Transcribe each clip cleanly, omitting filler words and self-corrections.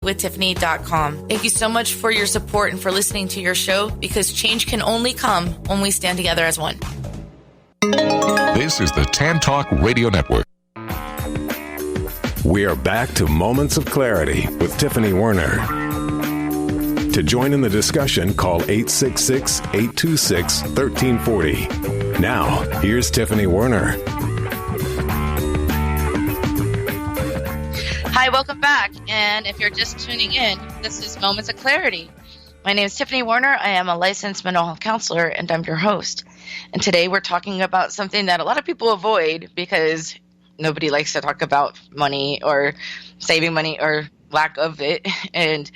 with Tiffany.com. Thank you so much for your support and for listening to your show, because change can only come when we stand together as one. This is the Tan Talk Radio Network. We are back to Moments of Clarity with Tiffany Werner. To join in the discussion, call 866-826-1340. Now, here's Tiffany Werner. Hi, welcome back. And if you're just tuning in, this is Moments of Clarity. My name is Tiffany Werner. I am a licensed mental health counselor, and I'm your host. And today we're talking about something that a lot of people avoid because nobody likes to talk about money or saving money or lack of it. And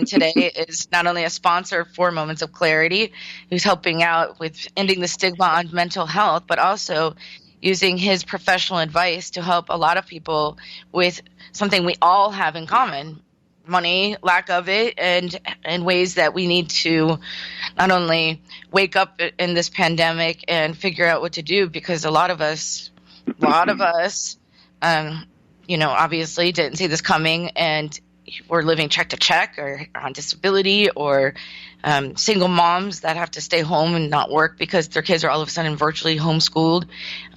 today is not only a sponsor for Moments of Clarity, who's helping out with ending the stigma on mental health, but also using his professional advice to help a lot of people with something we all have in common: money, lack of it, and ways that we need to not only wake up in this pandemic and figure out what to do, because a lot of us, obviously didn't see this coming, and we're living check to check or on disability, or single moms that have to stay home and not work because their kids are all of a sudden virtually homeschooled.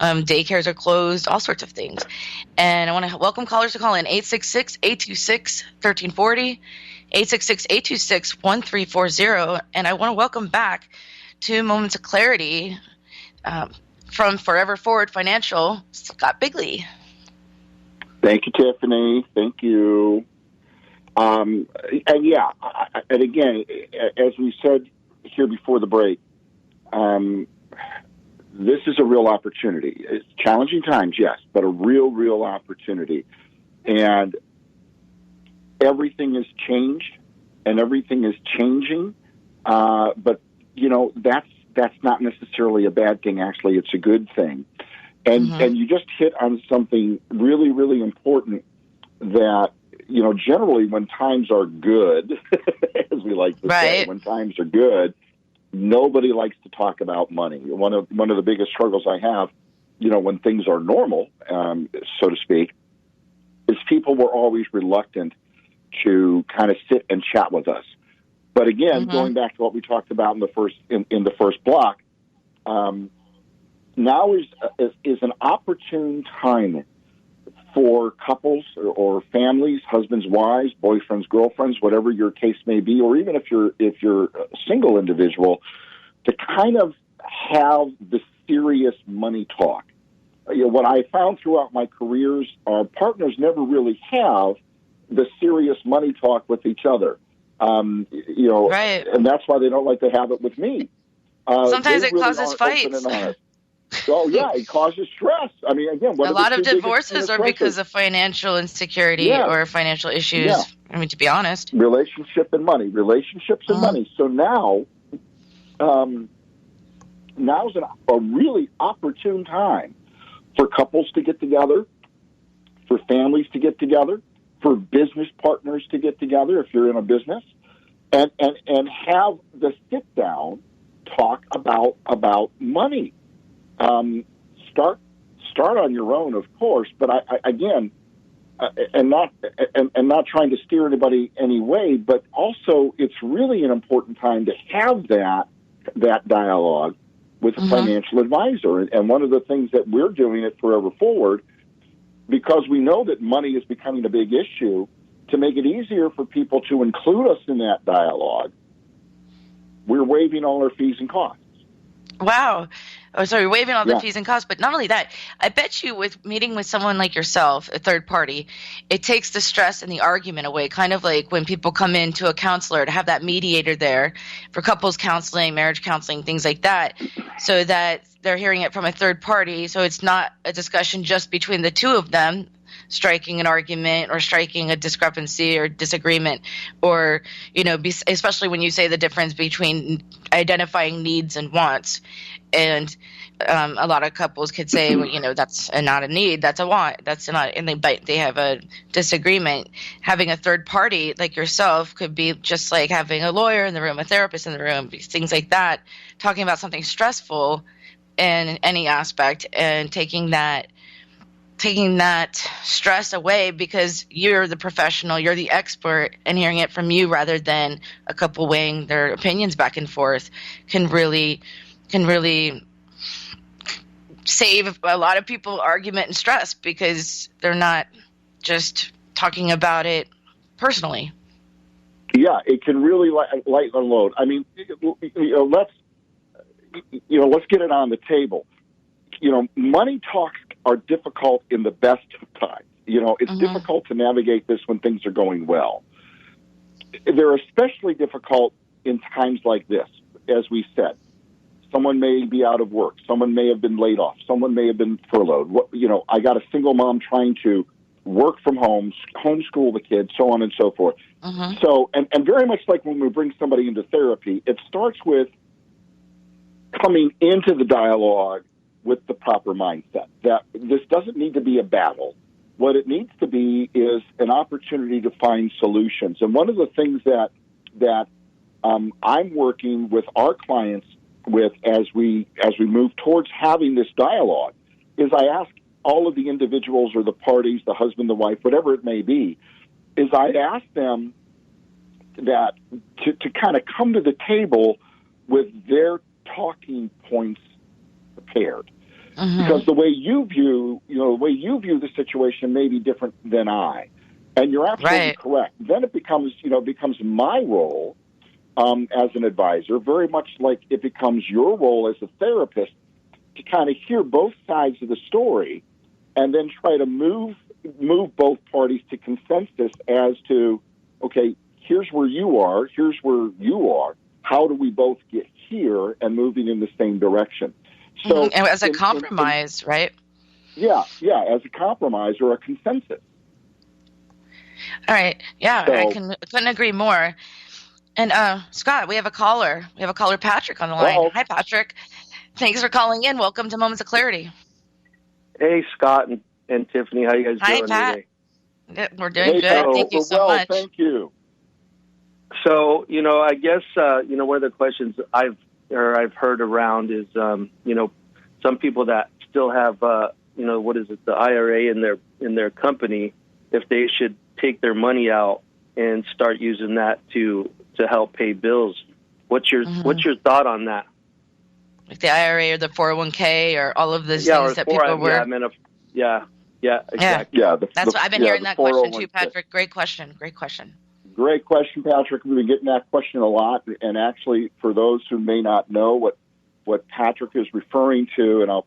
Daycares are closed, all sorts of things. And I want to welcome callers to call in 866-826-1340, 866-826-1340. And I want to welcome back to Moments of Clarity from Forever Forward Financial, Scott Bigley. Thank you, Tiffany. Thank you. And again, as we said here before the break, this is a real opportunity. It's challenging times, yes, but a real opportunity. And everything has changed, and everything is changing. But that's not necessarily a bad thing. Actually, it's a good thing. And you just hit on something really important, that generally when times are good, as we like to say, when times are good, nobody likes to talk about money. One of the biggest struggles I have, when things are normal, so to speak, is people were always reluctant to kind of sit and chat with us. But again, going back to what we talked about in the first block, now is an opportune time for couples or families, husbands, wives, boyfriends, girlfriends, whatever your case may be, or even if you're a single individual, to kind of have the serious money talk. What I found throughout my careers, our partners never really have the serious money talk with each other. And that's why they don't like to have it with me. Sometimes it causes fights. Oh, yeah, it causes stress. I mean, again, a lot of divorces are because of financial insecurity or financial issues. Yeah. I mean, to be honest. Relationships and money. So now's a really opportune time for couples to get together, for families to get together, for business partners to get together if you're in a business, and have the sit-down talk about money. Start on your own, of course, but not trying to steer anybody any way, but also it's really an important time to have that dialogue with a financial advisor. And one of the things that we're doing at Forever Forward, because we know that money is becoming a big issue, to make it easier for people to include us in that dialogue, we're waiving all our fees and costs. Wow. Oh, sorry, waiving all the fees and costs. But not only that, I bet you with meeting with someone like yourself, a third party, it takes the stress and the argument away, kind of like when people come into a counselor, to have that mediator there for couples counseling, marriage counseling, things like that, so that they're hearing it from a third party. So it's not a discussion just between the two of them, striking an argument or striking a discrepancy or disagreement, or, especially when you say the difference between identifying needs and wants. And a lot of couples could say, well, that's not a need, that's a want, that's not, and they have a disagreement. Having a third party like yourself could be just like having a lawyer in the room, a therapist in the room, things like that, talking about something stressful in any aspect, and taking that taking that stress away because you're the professional, you're the expert, and hearing it from you rather than a couple weighing their opinions back and forth can really save a lot of people argument and stress because they're not just talking about it personally. Yeah, it can really lighten the load. I mean, let's get it on the table. Money talks are difficult in the best of times. It's difficult to navigate this when things are going well. They're especially difficult in times like this. As we said, someone may be out of work. Someone may have been laid off. Someone may have been furloughed. I got a single mom trying to work from home, homeschool the kids, so on and so forth. So, and very much like when we bring somebody into therapy, it starts with coming into the dialogue with the proper mindset that this doesn't need to be a battle. What it needs to be is an opportunity to find solutions. And one of the things that I'm working with our clients with as we move towards having this dialogue is I ask all of the individuals or the parties, the husband, the wife, whatever it may be, is I ask them that to kind of come to the table with their talking points prepared. Because the way you view the situation may be different than I. And you're absolutely correct. Then it becomes my role as an advisor, very much like it becomes your role as a therapist to kind of hear both sides of the story and then try to move both parties to consensus as to, okay, here's where you are, here's where you are. How do we both get here and moving in the same direction? So, and as a compromise, right? Yeah, as a compromise or a consensus. All right. Yeah, So, I couldn't agree more. And Scott, we have a caller. We have a caller, Patrick, on the line. Uh-oh. Hi, Patrick. Thanks for calling in. Welcome to Moments of Clarity. Hey, Scott and Tiffany. How you guys doing Pat. today? We're doing good. Thank you so much. Thank you. So, I guess, one of the questions I've heard around is, some people that still have, the IRA in their company, if they should take their money out and start using that to help pay bills. What's your thought on that? Like the IRA or the 401k or all of those things that people were. Yeah, exactly. Yeah, that's what I've been hearing that question too, Patrick. Great question. Great question, Patrick. We've been getting that question a lot. And actually, for those who may not know what Patrick is referring to, and I'll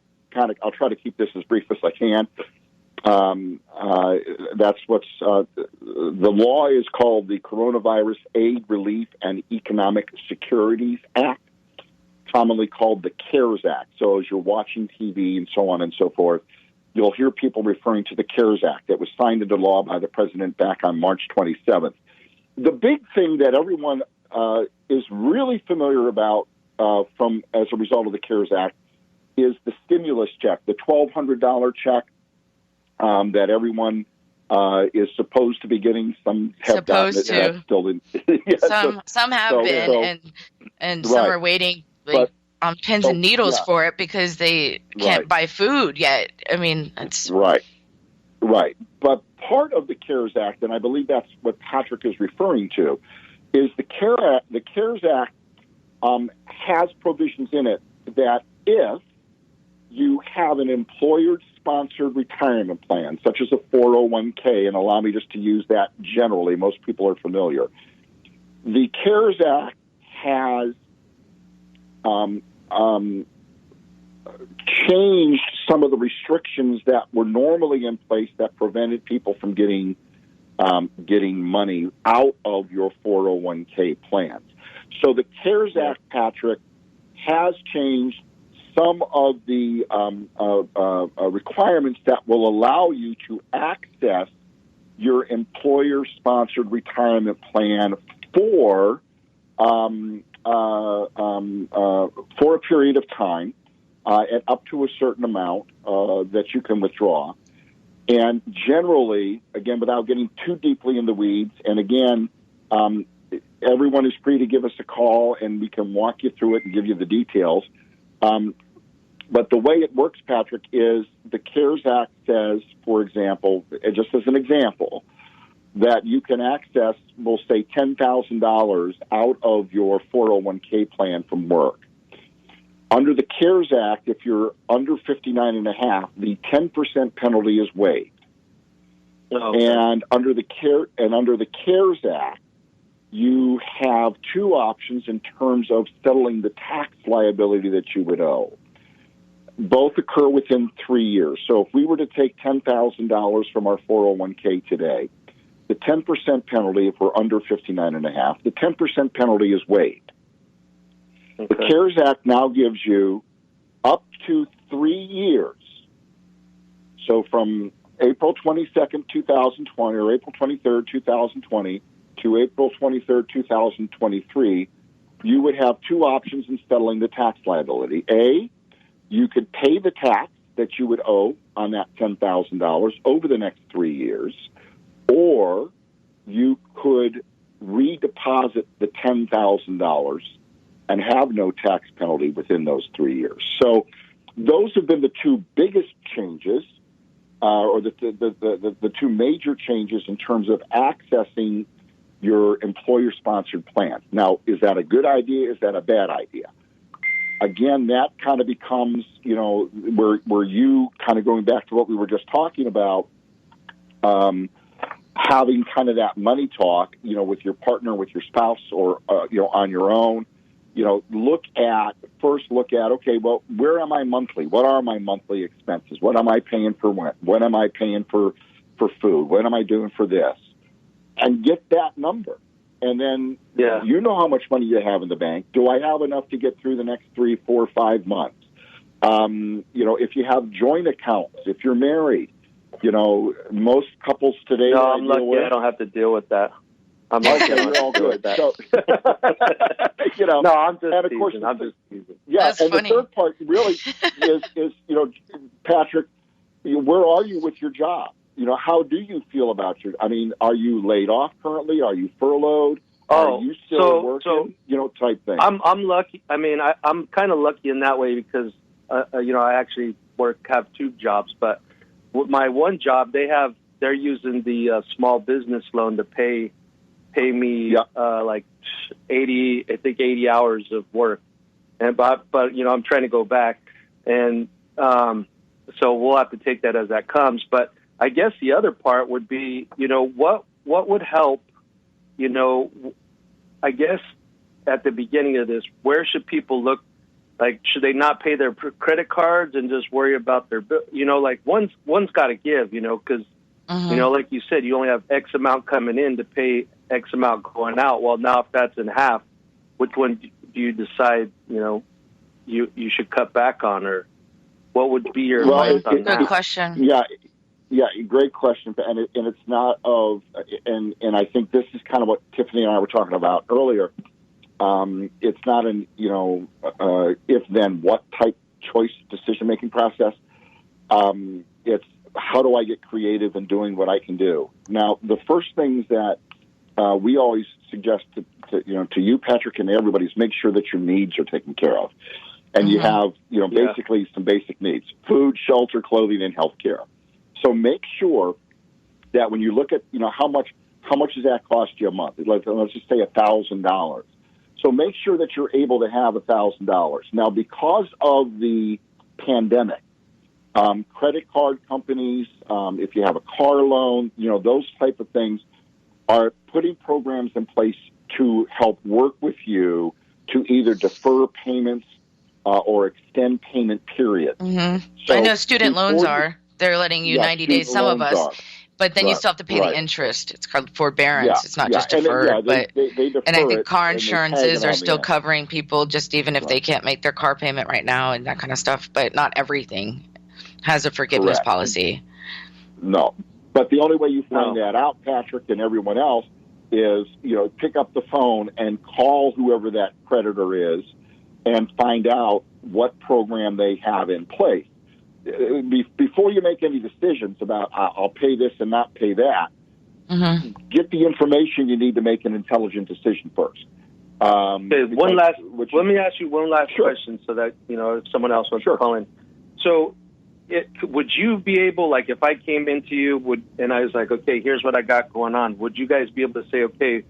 try to keep this as brief as I can. That's what's the law is called the Coronavirus Aid, Relief, and Economic Securities Act, commonly called the CARES Act. So as you're watching TV and so on and so forth, you'll hear people referring to the CARES Act that was signed into law by the president back on March 27th. The big thing that everyone is really familiar about as a result of the CARES Act is the stimulus check, the $1,200 check that everyone is supposed to be getting. Some have gotten it. That's still in. Some have been, and some are waiting on pins and needles for it because they can't buy food yet. I mean, that's right. But part of the CARES Act, and I believe that's what Patrick is referring to, is the CARES Act has provisions in it that if you have an employer-sponsored retirement plan, such as a 401k, and allow me just to use that generally, most people are familiar. The CARES Act has changed some of the restrictions that were normally in place that prevented people from getting money out of your 401k plans. So the CARES Act, Patrick, has changed some of the requirements that will allow you to access your employer-sponsored retirement plan for a period of time, at up to a certain amount that you can withdraw. And generally, again, without getting too deeply in the weeds, and again, everyone is free to give us a call, and we can walk you through it and give you the details. But the way it works, Patrick, is the CARES Act says, for example, just as an example, that you can access, we'll say, $10,000 out of your 401k plan from work. Under the CARES Act, if you're under 59 and a half, the 10% penalty is waived. Okay. And under the CARES Act, you have two options in terms of settling the tax liability that you would owe. Both occur within 3 years. So if we were to take $10,000 from our 401k today, the 10% penalty, if we're under 59 and a half, the 10% penalty is waived. Okay. The CARES Act now gives you up to 3 years. So from April 22nd, 2020, or April 23rd, 2020, to April 23rd, 2023, you would have two options in settling the tax liability. A, you could pay the tax that you would owe on that $10,000 over the next 3 years, or you could redeposit the $10,000 and have no tax penalty within those 3 years. So those have been the two biggest changes, or the two major changes in terms of accessing your employer-sponsored plan. Now, is that a good idea? Is that a bad idea? Again, that kind of becomes, where you kind of going back to what we were just talking about, having kind of that money talk, with your partner, with your spouse, or, on your own. Look at, okay, well, where am I monthly? What are my monthly expenses? What am I paying for rent? What am I paying for food? What am I doing for this? And get that number. And then you know how much money you have in the bank. Do I have enough to get through the next 3, 4, 5 months? If you have joint accounts, if you're married, most couples today. No, I'm lucky I don't have to deal with that. I'm okay, you're all good. So, no, I'm just and of course, teasing. I'm just teasing. Yeah, That's and funny. the third part really is Patrick, where are you with your job? How do you feel about are you laid off currently? Are you furloughed? Are you still working? Type thing. I'm lucky. I'm kind of lucky in that way because, I actually have two jobs. But with my one job, they're using the small business loan to pay me like 80 hours of work, but I'm trying to go back, and so we'll have to take that as that comes. But I guess the other part would be, what would help, I guess at the beginning of this, where should people look? Like, should they not pay their credit cards and just worry about their bill? Like one's got to give, because, like you said, you only have X amount coming in to pay X amount going out. Well, now if that's in half, which one do you decide, you should cut back on, or what would be your advice on that? Good question. Yeah, great question, and it's not and I think this is kind of what Tiffany and I were talking about earlier. It's not an if then what type choice decision making process. It's how do I get creative in doing what I can do. Now, the first things that we always suggest to you, Patrick, and everybody is make sure that your needs are taken care of, and you have basically some basic needs: food, shelter, clothing, and health care. So make sure that when you look at, how much does that cost you a month? Let's just say $1,000. So make sure that you're able to have $1,000. Now, because of the pandemic, credit card companies, if you have a car loan, those type of things are putting programs in place to help work with you to either defer payments or extend payment periods. Mm-hmm. So I know student loans are. They're letting you 90 days, some of us, but then you still have to pay the interest. It's called forbearance. Yeah, it's not just deferred. They defer and I think it, car and they insurances tag it are on still the end. covering people just even if they can't make their car payment right now and that kind of stuff, but not everything has a forgiveness Correct. policy. No. But the only way you find that out, Patrick, and everyone else, is, pick up the phone and call whoever that creditor is and find out what program they have in place. Before you make any decisions about I'll pay this and not pay that, get the information you need to make an intelligent decision first. Okay, let me ask you one last question so that, if someone else wants to call in. So would you be able, like, if I came into you and I was like, okay, here's what I got going on, would you guys be able to say, okay,